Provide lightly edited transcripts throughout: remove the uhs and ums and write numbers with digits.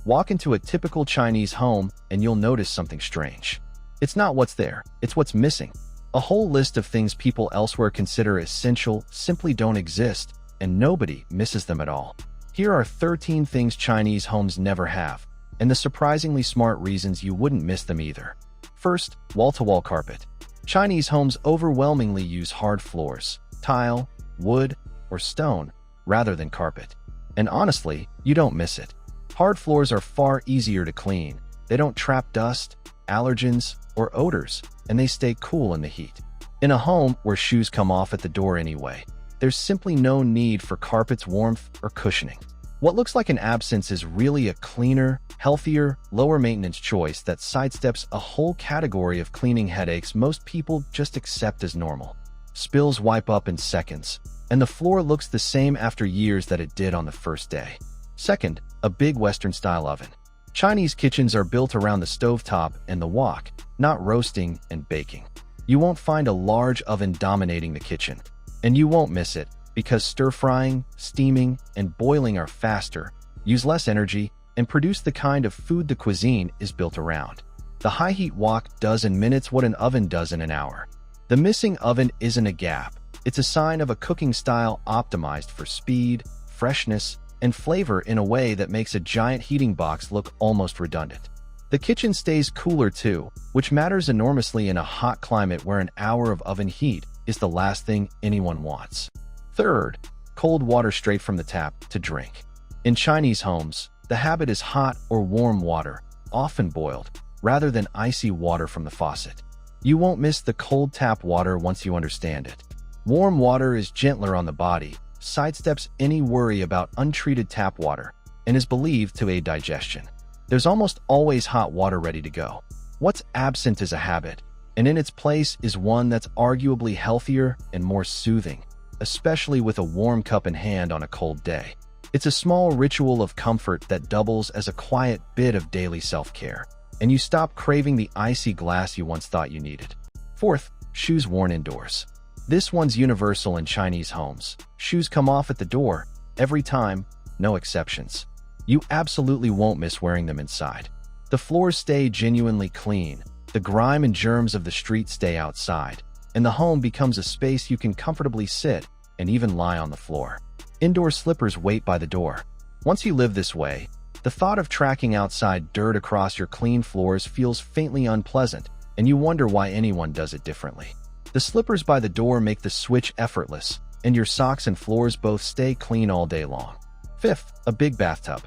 Walk into a typical Chinese home and you'll notice something strange. It's not what's there, it's what's missing. A whole list of things people elsewhere consider essential simply don't exist, and nobody misses them at all. Here are 13 things Chinese homes never have, and the surprisingly smart reasons you wouldn't miss them either. First, wall-to-wall carpet. Chinese homes overwhelmingly use hard floors, tile, wood, or stone, rather than carpet. And honestly, you don't miss it. Hard floors are far easier to clean. They don't trap dust, allergens, or odors, and they stay cool in the heat. In a home where shoes come off at the door anyway, there's simply no need for carpet's warmth or cushioning. What looks like an absence is really a cleaner, healthier, lower-maintenance choice that sidesteps a whole category of cleaning headaches most people just accept as normal. Spills wipe up in seconds, and the floor looks the same after years that it did on the first day. Second, a big Western-style oven. Chinese kitchens are built around the stovetop and the wok, not roasting and baking. You won't find a large oven dominating the kitchen, and you won't miss it because stir-frying, steaming, and boiling are faster, use less energy, and produce the kind of food the cuisine is built around. The high-heat wok does in minutes what an oven does in an hour. The missing oven isn't a gap. It's a sign of a cooking style optimized for speed, freshness, and flavor in a way that makes a giant heating box look almost redundant. The kitchen stays cooler too, which matters enormously in a hot climate where an hour of oven heat is the last thing anyone wants. Third, cold water straight from the tap to drink. In Chinese homes, the habit is hot or warm water, often boiled, rather than icy water from the faucet. You won't miss the cold tap water once you understand it. Warm water is gentler on the body, sidesteps any worry about untreated tap water, and is believed to aid digestion. There's almost always hot water ready to go. What's absent is a habit, and in its place is one that's arguably healthier and more soothing, especially with a warm cup in hand on a cold day. It's a small ritual of comfort that doubles as a quiet bit of daily self-care, and you stop craving the icy glass you once thought you needed. Fourth, shoes worn indoors. This one's universal in Chinese homes. Shoes come off at the door, every time, no exceptions. You absolutely won't miss wearing them inside. The floors stay genuinely clean, the grime and germs of the street stay outside, and the home becomes a space you can comfortably sit and even lie on the floor. Indoor slippers wait by the door. Once you live this way, the thought of tracking outside dirt across your clean floors feels faintly unpleasant, and you wonder why anyone does it differently. The slippers by the door make the switch effortless, and your socks and floors both stay clean all day long. Fifth, a big bathtub.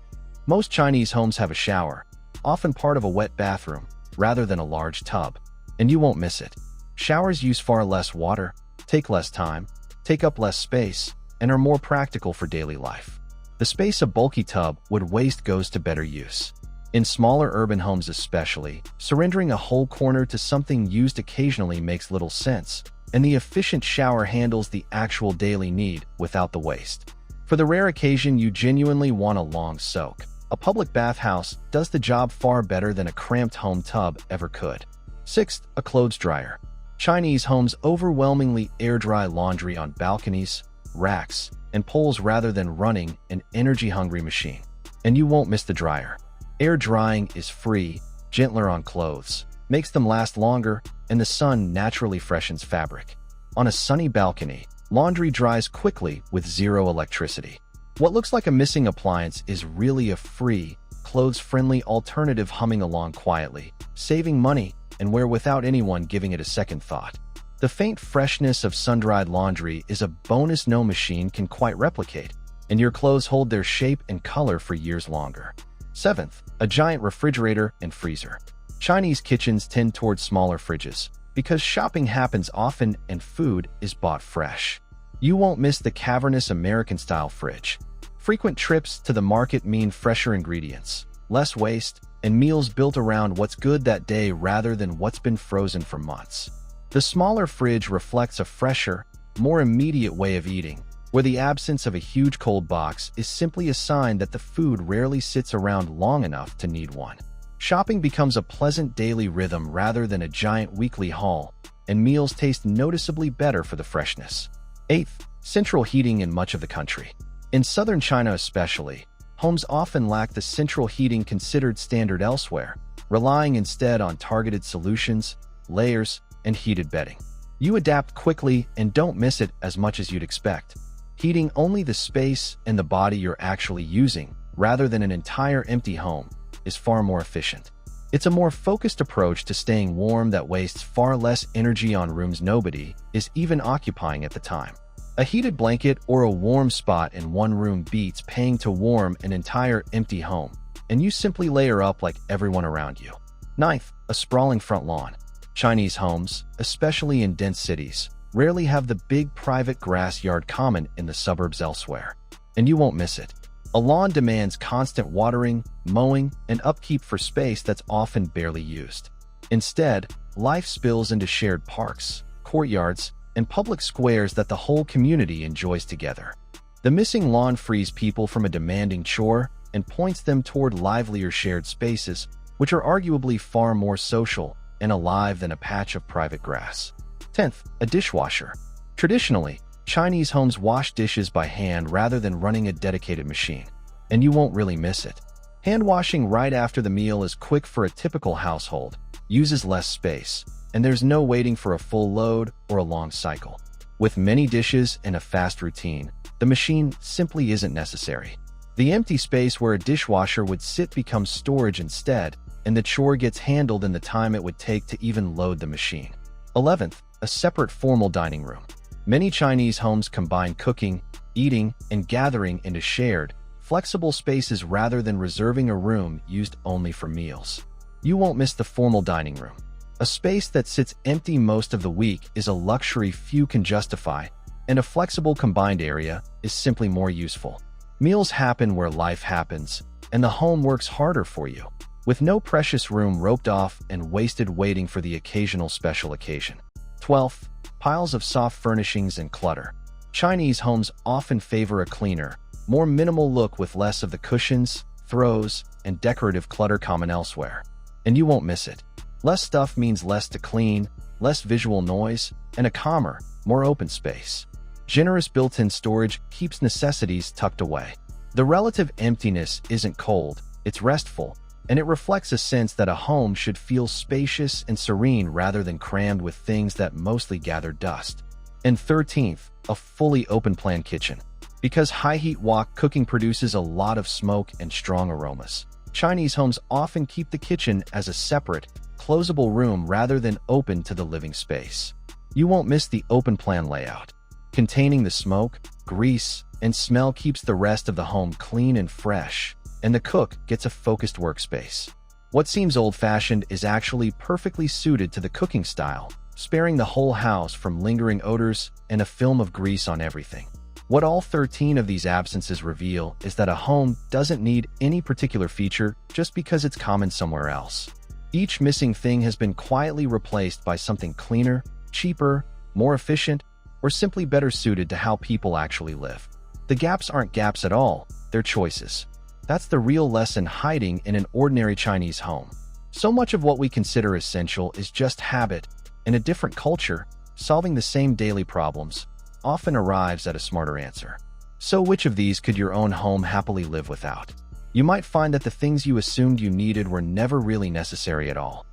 Most Chinese homes have a shower, often part of a wet bathroom, rather than a large tub, and you won't miss it. Showers use far less water, take less time, take up less space, and are more practical for daily life. The space a bulky tub would waste goes to better use. In smaller urban homes especially, surrendering a whole corner to something used occasionally makes little sense, and the efficient shower handles the actual daily need without the waste. For the rare occasion you genuinely want a long soak, a public bathhouse does the job far better than a cramped home tub ever could. Sixth, a clothes dryer. Chinese homes overwhelmingly air-dry laundry on balconies, racks, and poles rather than running an energy-hungry machine. And you won't miss the dryer. Air drying is free, gentler on clothes, makes them last longer, and the sun naturally freshens fabric. On a sunny balcony, laundry dries quickly with zero electricity. What looks like a missing appliance is really a free, clothes-friendly alternative humming along quietly, saving money and wear without anyone giving it a second thought. The faint freshness of sun-dried laundry is a bonus no machine can quite replicate, and your clothes hold their shape and color for years longer. Seventh, a giant refrigerator and freezer. Chinese kitchens tend towards smaller fridges because shopping happens often and food is bought fresh. You won't miss the cavernous American-style fridge. Frequent trips to the market mean fresher ingredients, less waste, and meals built around what's good that day rather than what's been frozen for months. The smaller fridge reflects a fresher, more immediate way of eating, where the absence of a huge cold box is simply a sign that the food rarely sits around long enough to need one. Shopping becomes a pleasant daily rhythm rather than a giant weekly haul, and meals taste noticeably better for the freshness. Eighth, central heating in much of the country. In southern China especially, Homes often lack the central heating considered standard elsewhere, relying instead on targeted solutions, layers, and heated bedding. You adapt quickly and don't miss it as much as you'd expect. Heating only the space and the body you're actually using, rather than an entire empty home, is far more efficient. It's a more focused approach to staying warm that wastes far less energy on rooms nobody is even occupying at the time. A heated blanket or a warm spot in one room beats paying to warm an entire empty home, and you simply layer up like everyone around you. Ninth, a sprawling front lawn. Chinese homes, especially in dense cities, rarely have the big private grass yard common in the suburbs elsewhere, and you won't miss it. A lawn demands constant watering, mowing, and upkeep for space that's often barely used. Instead, life spills into shared parks, courtyards, and public squares that the whole community enjoys together. The missing lawn frees people from a demanding chore and points them toward livelier shared spaces, which are arguably far more social and alive than a patch of private grass. 10th, a dishwasher. Traditionally, Chinese homes wash dishes by hand rather than running a dedicated machine, and you won't really miss it. Hand washing right after the meal is quick for a typical household, uses less space, and there's no waiting for a full load or a long cycle. With many dishes and a fast routine, the machine simply isn't necessary. The empty space where a dishwasher would sit becomes storage instead, and the chore gets handled in the time it would take to even load the machine. 11th, a separate formal dining room. Many Chinese homes combine cooking, eating, and gathering into shared, flexible spaces rather than reserving a room used only for meals. You won't miss the formal dining room. A space that sits empty most of the week is a luxury few can justify, and a flexible combined area is simply more useful. Meals happen where life happens, and the home works harder for you, with no precious room roped off and wasted waiting for the occasional special occasion. 12th, piles of soft furnishings and clutter. Chinese homes often favor a cleaner, more minimal look with less of the cushions, throws, and decorative clutter common elsewhere. And you won't miss it. Less stuff means less to clean, less visual noise, and a calmer, more open space. Generous built-in storage keeps necessities tucked away. The relative emptiness isn't cold, it's restful, and it reflects a sense that a home should feel spacious and serene rather than crammed with things that mostly gather dust. And 13th, a fully open-plan kitchen. Because high-heat wok cooking produces a lot of smoke and strong aromas, Chinese homes often keep the kitchen as a separate, closable room rather than open to the living space. You won't miss the open-plan layout. Containing the smoke, grease, and smell keeps the rest of the home clean and fresh, and the cook gets a focused workspace. What seems old-fashioned is actually perfectly suited to the cooking style, sparing the whole house from lingering odors and a film of grease on everything. What all 13 of these absences reveal is that a home doesn't need any particular feature just because it's common somewhere else. Each missing thing has been quietly replaced by something cleaner, cheaper, more efficient, or simply better suited to how people actually live. The gaps aren't gaps at all, they're choices. That's the real lesson hiding in an ordinary Chinese home. So much of what we consider essential is just habit. In a different culture, solving the same daily problems often arrives at a smarter answer. So which of these could your own home happily live without? You might find that the things you assumed you needed were never really necessary at all.